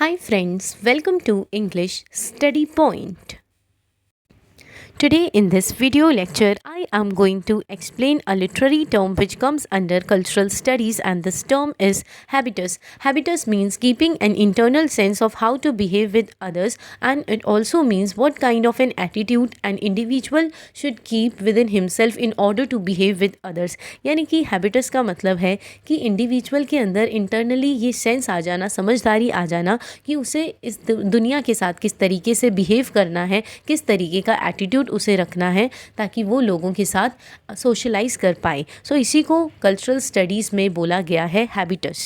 Hi friends, welcome to English Study Point. Today in this video lecture, I am going to explain a literary term which comes under cultural studies, and this term is habitus. Habitus means keeping an internal sense of how to behave with others, and it also means what kind of an attitude an individual should keep within himself in order to behave with others. यानी कि habitus का मतलब है कि individual के अंदर internally ये sense आ जाना, समझदारी आ जाना कि उसे इस दुनिया के साथ किस तरीके से बिहेव करना है, किस तरीके का एटीट्यूड उसे रखना है ताकि वो लोगों के साथ सोशलाइज कर पाए. सो इसी को कल्चरल स्टडीज़ में बोला गया है habits.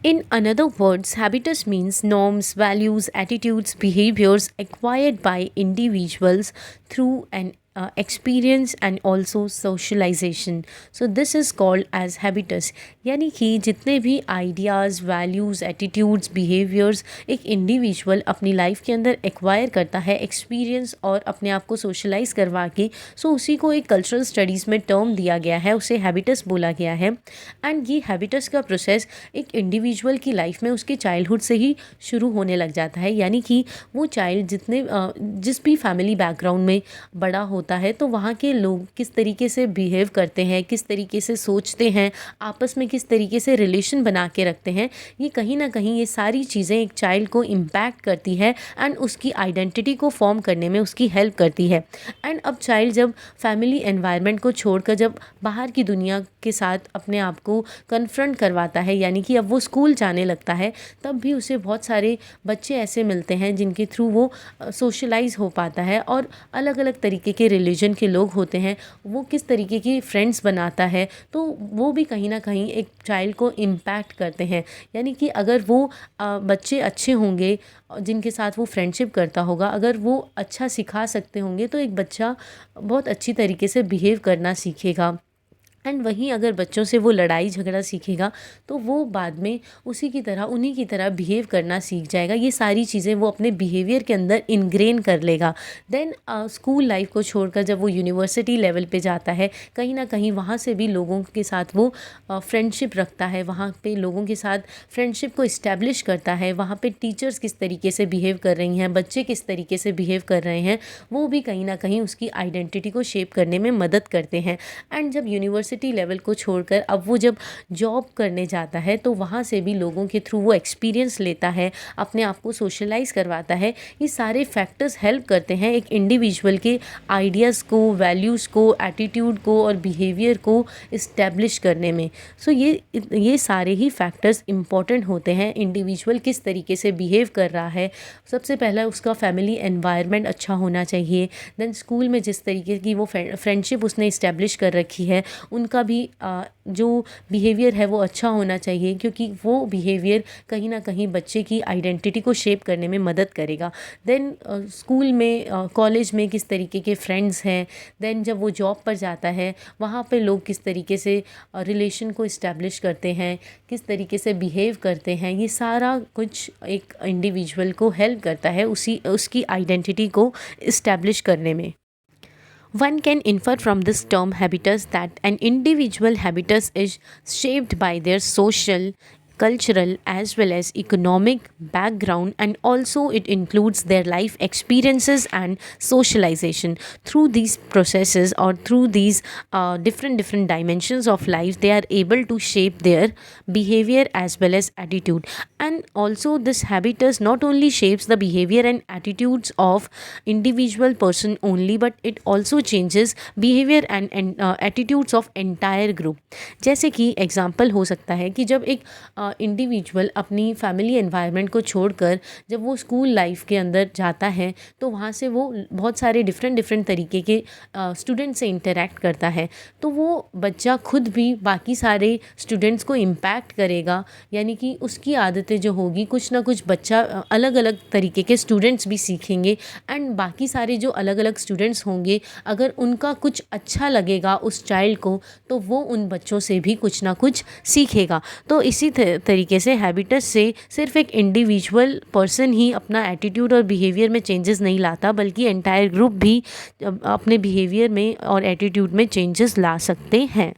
In another words, habitus means norms, values, attitudes, behaviors acquired by individuals through an experience and also socialization. So this is called as habitus. यानी कि जितने भी आइडियाज़, वैल्यूज़, एटीट्यूड्स, बिहेवियर्स एक individual अपनी लाइफ के अंदर acquire करता है एक्सपीरियंस और अपने आप को सोशलाइज करवा के, सो उसी को एक कल्चरल स्टडीज़ में टर्म दिया गया है, उसे हैबिटस बोला गया है. एंड ये हैबिटस का प्रोसेस एक इंडिविजुअल की लाइफ में उसके चाइल्डहुड से ही शुरू होने लग जाता है. यानी कि वो चाइल्ड जिस भी फैमिली बैकग्राउंड में बड़ा होता है तो वहाँ के लोग किस तरीके से बिहेव करते हैं, किस तरीके से सोचते हैं, आपस में किस तरीके से रिलेशन बना के रखते हैं, ये कहीं ना कहीं ये सारी चीज़ें एक चाइल्ड को इम्पैक्ट करती है एंड उसकी आइडेंटिटी को फॉर्म करने में उसकी हेल्प करती है. एंड अब चाइल्ड जब फैमिली एनवायरनमेंट को छोड़कर जब बाहर की दुनिया के साथ अपने आप को कन्फ्रंट करवाता है, यानी कि अब वो स्कूल जाने लगता है, तब भी उसे बहुत सारे बच्चे ऐसे मिलते हैं जिनके थ्रू वो सोशलाइज हो पाता है और अलग अलग तरीके के रिलीजन के लोग होते हैं, वो किस तरीके की फ्रेंड्स बनाता है, तो वो भी कहीं ना कहीं एक चाइल्ड को इम्पैक्ट करते हैं. यानी कि अगर वो बच्चे अच्छे होंगे जिनके साथ वो फ्रेंडशिप करता होगा, अगर वो अच्छा सिखा सकते होंगे तो एक बच्चा बहुत अच्छी तरीके से बिहेव करना सीखेगा. एंड वहीं अगर बच्चों से वो लड़ाई झगड़ा सीखेगा तो वो बाद में उसी की तरह उन्हीं की तरह बिहेव करना सीख जाएगा. ये सारी चीज़ें वो अपने बिहेवियर के अंदर इनग्रेन कर लेगा. देन स्कूल लाइफ को छोड़कर जब वो यूनिवर्सिटी लेवल पे जाता है, कहीं ना कहीं वहाँ से भी लोगों के साथ वो फ्रेंडशिप रखता है, वहाँ पे लोगों के साथ फ्रेंडशिप को इस्टेब्लिश करता है. वहाँ पे टीचर्स किस तरीके से बिहेव कर रही हैं, बच्चे किस तरीके से बिहेव कर रहे हैं, वो भी कहीं ना कहीं उसकी आइडेंटिटी को शेप करने में मदद करते हैं. एंड जब यूनिवर्सिटी लेवल को छोड़कर अब वो जब जॉब करने जाता है तो वहाँ से भी लोगों के थ्रू वो एक्सपीरियंस लेता है, अपने आप को सोशलाइज करवाता है. ये सारे फैक्टर्स हेल्प करते हैं एक इंडिविजुअल के आइडियाज़ को, वैल्यूज़ को, एटीट्यूड को और बिहेवियर को इस्टेब्लिश करने में. सो ये सारे ही फैक्टर्स इम्पॉर्टेंट होते हैं. इंडिविजुअल किस तरीके से बिहेव कर रहा है, सबसे पहला उसका फैमिली एनवायरनमेंट अच्छा होना चाहिए. देन स्कूल में जिस तरीके की वो फ्रेंडशिप उसने इस्टेब्लिश कर रखी है, उनका भी जो बिहेवियर है वो अच्छा होना चाहिए, क्योंकि वो बिहेवियर कहीं ना कहीं बच्चे की आइडेंटिटी को शेप करने में मदद करेगा. देन स्कूल में, कॉलेज में किस तरीके के फ्रेंड्स हैं. देन जब वो जॉब पर जाता है वहाँ पे लोग किस तरीके से रिलेशन को इस्टेब्लिश करते हैं, किस तरीके से बिहेव करते हैं, ये सारा कुछ एक इंडिविजुअल को हेल्प करता है उसकी आइडेंटिटी को इस्टेब्लिश करने में. One can infer from this term habitus that an individual habitus is shaped by their social, cultural as well as economic background, and also it includes their life experiences and socialization. Through these processes or through these different dimensions of life, they are able to shape their behavior as well as attitude. And also this habitus not only shapes the behavior and attitudes of individual person only, but it also changes behavior and attitudes of entire group. जैसे कि example हो सकता है कि जब एक individual अपनी family environment को छोड़कर जब वो स्कूल लाइफ के अंदर जाता है तो वहाँ से वो बहुत सारे डिफरेंट तरीके के स्टूडेंट से इंटरेक्ट करता है, तो वो बच्चा खुद भी बाकी सारे स्टूडेंट्स को इम्पैक्ट करेगा. यानी कि उसकी आदतें जो होगी, कुछ ना कुछ बच्चा अलग अलग तरीके के स्टूडेंट्स भी सीखेंगे. एंड बाकी सारे जो अलग अलग स्टूडेंट्स होंगे, अगर उनका कुछ अच्छा लगेगा उस चाइल्ड को, तो वो उन बच्चों से भी कुछ ना कुछ सीखेगा. तो इसी तरीके से हैबिटस से सिर्फ एक इंडिविजुअल पर्सन ही अपना एटीट्यूड और बिहेवियर में चेंजेस नहीं लाता, बल्कि एंटायर ग्रुप भी अपने बिहेवियर में और एटीट्यूड में चेंजेस ला सकते हैं.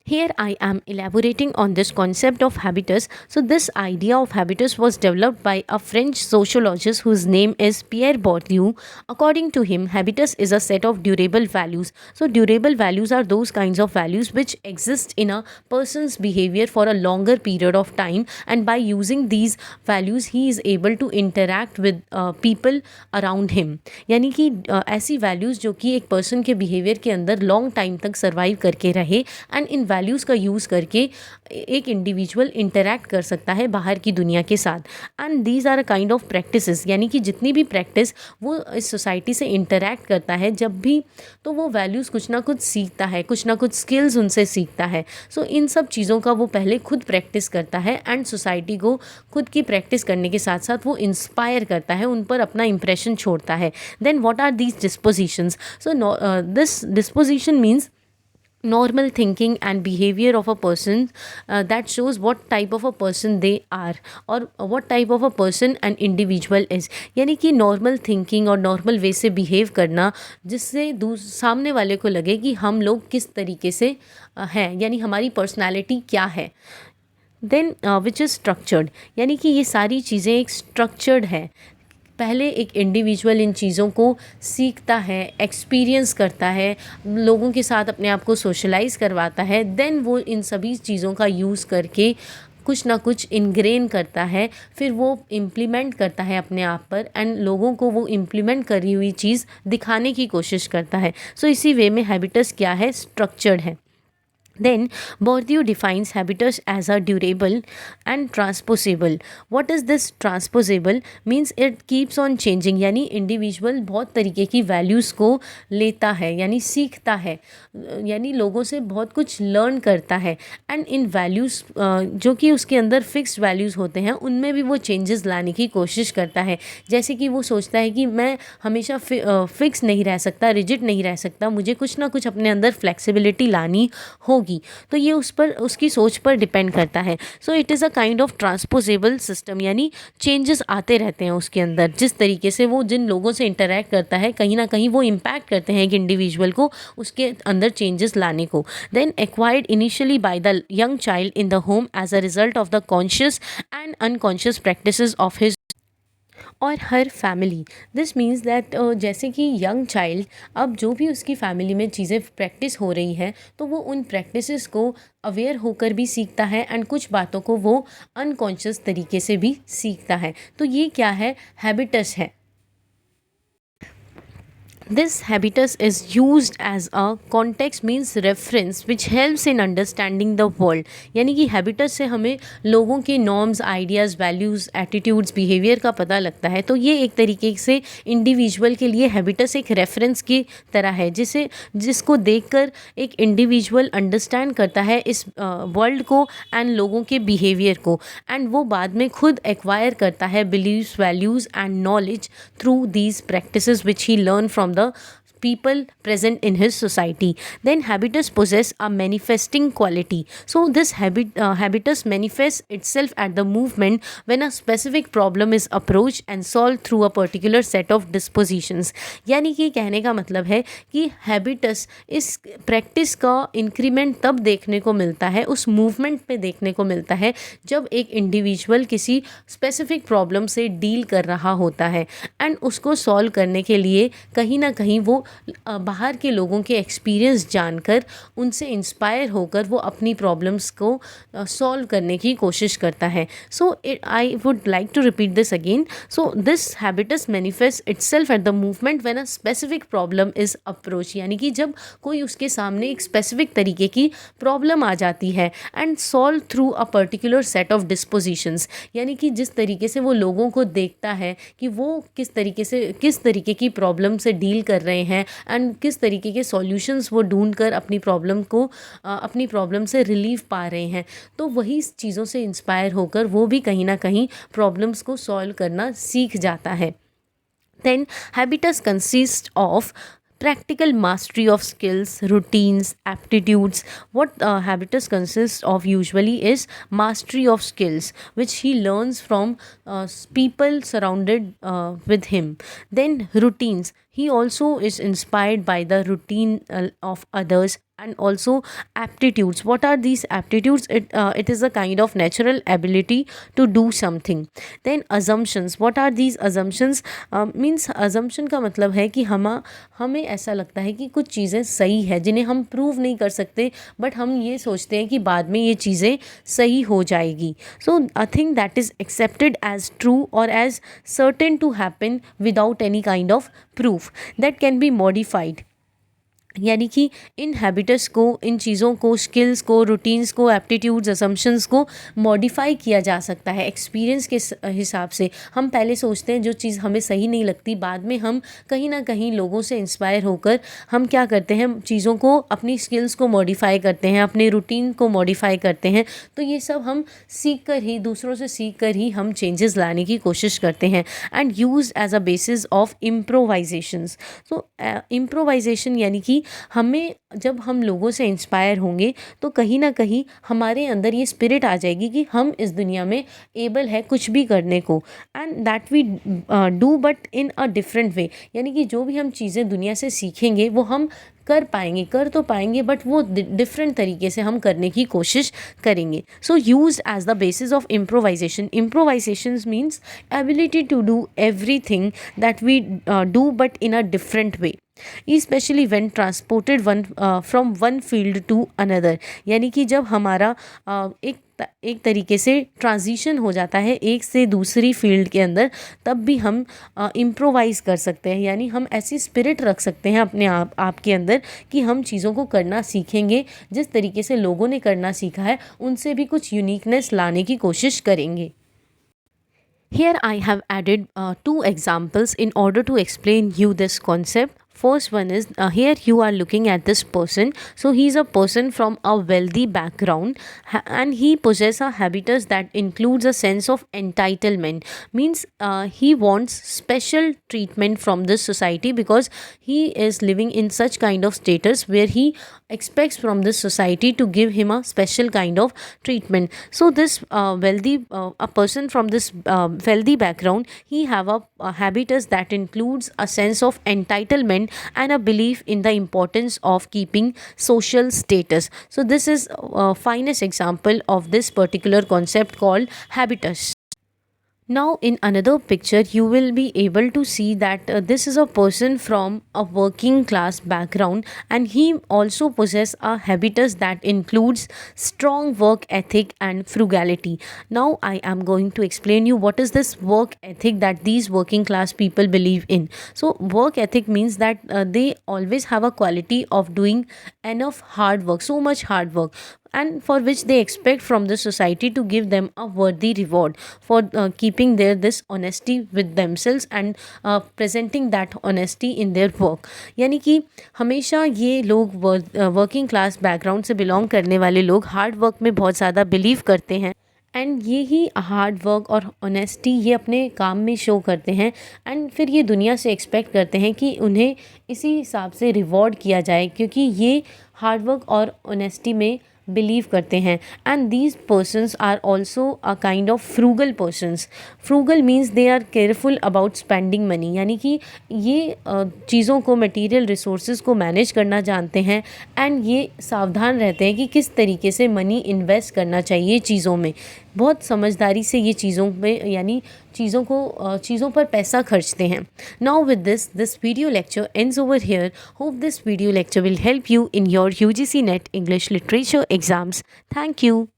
Here I am elaborating on this concept of habitus. So this idea of habitus was developed by a French sociologist whose name is Pierre Bourdieu. According to him, habitus is a set of durable values. So durable values are those kinds of values which exist in a person's behavior for a longer period of time, and by using these values he is able to interact with people around him. यानी कि ऐसी values जो कि एक person के behavior के अंदर long time तक survive करके रहे, and इन वैल्यूज़ का यूज़ करके एक इंडिविजुअल इंटरैक्ट कर सकता है बाहर की दुनिया के साथ. And these are a kind of practices, यानी कि जितनी भी प्रैक्टिस वो इस सोसाइटी से इंटरैक्ट करता है जब भी, तो वो वैल्यूज़ कुछ ना कुछ सीखता है, कुछ ना कुछ स्किल्स उनसे सीखता है. सो इन सब चीज़ों का वो पहले खुद प्रैक्टिस करता है एंड सोसाइटी को खुद की प्रैक्टिस करने के साथ साथ वो इंस्पायर करता है, उन पर अपना इंप्रेशन छोड़ता है. Then what are these dispositions? So this disposition means normal thinking and behavior of a person that shows what type of a person they are, or what type of a person an individual is. यानी कि normal thinking और normal way से behave करना जिससे सामने वाले को लगे कि हम लोग किस तरीके से हैं, यानी हमारी पर्सनालिटी क्या है. देन विच इज़ स्ट्रक्चर्ड, यानी कि ये सारी चीज़ें एक स्ट्रक्चर्ड है. पहले एक इंडिविजुअल इन चीज़ों को सीखता है, एक्सपीरियंस करता है, लोगों के साथ अपने आप को सोशलाइज करवाता है, देन वो इन सभी चीज़ों का यूज़ करके कुछ ना कुछ इनग्रेन करता है, फिर वो इम्प्लीमेंट करता है अपने आप पर, एंड लोगों को वो इम्प्लीमेंट करी हुई चीज़ दिखाने की कोशिश करता है. सो इसी वे में हैबिटस क्या है, स्ट्रक्चर्ड है. Then Bourdieu defines habitus as a durable and transposable. What is this transposable? Means it keeps on changing, यानी इंडिविजुअल बहुत तरीके की वैल्यूज़ को लेता है, यानी सीखता है, यानी लोगों से बहुत कुछ लर्न करता है, एंड इन वैल्यूज़ जो कि उसके अंदर फिक्स्ड वैल्यूज़ होते हैं उनमें भी वो चेंजेस लाने की कोशिश करता है. जैसे कि वो सोचता है कि मैं हमेशा फिक्स नहीं रह सकता, रिजिड नहीं रह सकता, मुझे कुछ ना कुछ अपने अंदर फ्लेक्सिबिलिटी लानी होगी. तो ये उस पर, उसकी सोच पर डिपेंड करता है. So it is a kind of transposable system, यानी चेंजेस आते रहते हैं उसके अंदर. जिस तरीके से वो जिन लोगों से इंटरेक्ट करता है कहीं ना कहीं वो इम्पैक्ट करते हैं एक इंडिविजुअल को उसके अंदर चेंजेस लाने को. Then acquired initially by the young child in the home as a result of the conscious and unconscious practices of his or her family. This means that जैसे कि यंग चाइल्ड अब जो भी उसकी फैमिली में चीज़ें प्रैक्टिस हो रही हैं तो वो उन प्रैक्टिसेस को अवेयर होकर भी सीखता है, एंड कुछ बातों को वो अनकॉन्शियस तरीके से भी सीखता है. तो ये क्या है, हैबिटस है. This habitus is used as a context, means reference, which helps in understanding the world. यानी कि habitus से हमें लोगों के norms, ideas, values, attitudes, behavior का पता लगता है. तो ये एक तरीके से individual के लिए habitus एक reference की तरह है, जिसको देखकर एक individual understand करता है इस world को and लोगों के behavior को, and वो बाद में खुद acquire करता है beliefs, values and knowledge through these practices which he learned from the people present in his society. Then habitus possess a manifesting quality. So this habitus manifests itself at the movement when a specific problem is approached and solved through a particular set of dispositions. यानी कि कहने का मतलब है कि habitus इस practice का increment तब देखने को मिलता है, उस मूवमेंट पे देखने को मिलता है जब एक इंडिविजुअल किसी स्पेसिफिक प्रॉब्लम से डील कर रहा होता है, एंड उसको सॉल्व करने के लिए कहीं ना कहीं वो बाहर के लोगों के एक्सपीरियंस जानकर उनसे इंस्पायर होकर वो अपनी प्रॉब्लम्स को सॉल्व करने की कोशिश करता है. So I would like to repeat this again. So this habitus manifest itself at the movement when a specific problem is approach, यानी कि जब कोई उसके सामने एक स्पेसिफिक तरीके की प्रॉब्लम आ जाती है, and solve through a particular set of dispositions, यानी कि जिस तरीके से वो लोगों को देखता है कि वो किस तरीके की प्रॉब्लम से डील कर रहे हैं, एंड किस तरीके के सॉल्यूशंस वो ढूंढकर अपनी प्रॉब्लम से रिलीफ पा रहे हैं. तो वही चीज़ों से इंस्पायर होकर वो भी कहीं ना कहीं प्रॉब्लम्स को सॉल्व करना सीख जाता है. Then habitus consists of practical mastery of skills, routines, aptitudes. What habitus consists of usually is mastery of skills, which he learns from people surrounded with him. Then routines. He also is inspired by the routine of others and also aptitudes. What are these aptitudes? It is a kind of natural ability to do something. Then assumptions. What are these assumptions? Means assumption का मतलब है कि हमें ऐसा लगता है कि कुछ चीज़ें सही है जिन्हें हम प्रूव नहीं कर सकते, बट हम ये सोचते हैं कि बाद में ये चीज़ें सही हो जाएगी. So a thing that is accepted as true or as certain to happen without any kind of proof, that can be modified. यानी कि इन हैबिट्स को, इन चीज़ों को, स्किल्स को, रूटीन्स को, एप्टीट्यूड्स, असम्पशंस को मॉडिफाई किया जा सकता है एक्सपीरियंस के हिसाब से. हम पहले सोचते हैं जो चीज़ हमें सही नहीं लगती, बाद में हम कहीं ना कहीं लोगों से इंस्पायर होकर हम क्या करते हैं, चीज़ों को, अपनी स्किल्स को मॉडिफाई करते हैं, अपने रूटीन को मॉडिफाई करते हैं. तो ये सब हम सीख कर ही, दूसरों से सीख कर ही हम चेंजेस लाने की कोशिश करते हैं. And use as a basis of improvisations. तो इम्प्रोवाइजेशन यानी कि हमें, जब हम लोगों से इंस्पायर होंगे तो कहीं ना कहीं हमारे अंदर ये स्पिरिट आ जाएगी कि हम इस दुनिया में एबल है कुछ भी करने को, and that we do but in a different way. यानी कि जो भी हम चीज़ें दुनिया से सीखेंगे वो हम कर तो पाएंगे, बट वो डिफरेंट तरीके से हम करने की कोशिश करेंगे. So use as the basis of improvisation. Improvisation means ability to do everything that we do but in a different way, especially when transported from one field to another. यानी कि जब हमारा एक तरीके से ट्रांजिशन हो जाता है एक से दूसरी फील्ड के अंदर, तब भी हम इम्प्रोवाइज़ कर सकते हैं. यानी हम ऐसी स्पिरिट रख सकते हैं अपने आप के अंदर कि हम चीज़ों को करना सीखेंगे, जिस तरीके से लोगों ने करना सीखा है उनसे भी कुछ यूनिकनेस लाने की कोशिश करेंगे. Here I have added two examples in order to explain you this concept. First one is, here you are looking at this person. So he is a person from a wealthy background, and he possesses a habitus that includes a sense of entitlement. Means he wants special treatment from this society because he is living in such kind of status where he expects from this society to give him a special kind of treatment. So this a person from this wealthy background, he have a habitus that includes a sense of entitlement and a belief in the importance of keeping social status. So this is a finest example of this particular concept called habitus. Now in another picture you will be able to see that this is a person from a working class background, and he also possesses a habitus that includes strong work ethic and frugality. Now I am going to explain you what is this work ethic that these working class people believe in. So work ethic means that they always have a quality of doing enough hard work, so much hard work, and for which they expect from the society to give them a worthy reward for keeping their this honesty with themselves and presenting that honesty in their work. यानी कि हमेशा ये लोग working class background से belong करने वाले लोग hard work में बहुत ज़्यादा बिलीव करते हैं, एंड ये ही हार्ड वर्क और ऑनेस्टी ये अपने काम में शो करते हैं, एंड फिर ये दुनिया से एक्सपेक्ट करते हैं कि उन्हें इसी हिसाब से रिवॉर्ड किया जाए, क्योंकि ये हार्ड वर्क और ऑनेस्टी में बिलीव करते हैं. And these persons are also a kind of frugal persons. Frugal means they are careful about spending money. यानी कि ये चीज़ों को, मटेरियल रिसोर्सेज को मैनेज करना जानते हैं, एंड ये सावधान रहते हैं कि किस तरीके से मनी इन्वेस्ट करना चाहिए चीज़ों में. बहुत समझदारी से ये चीज़ों में, यानी चीज़ों पर पैसा खर्चते हैं. Now with this video lecture ends over here. Hope this video lecture will help you in your UGC NET English Literature exams. Thank you.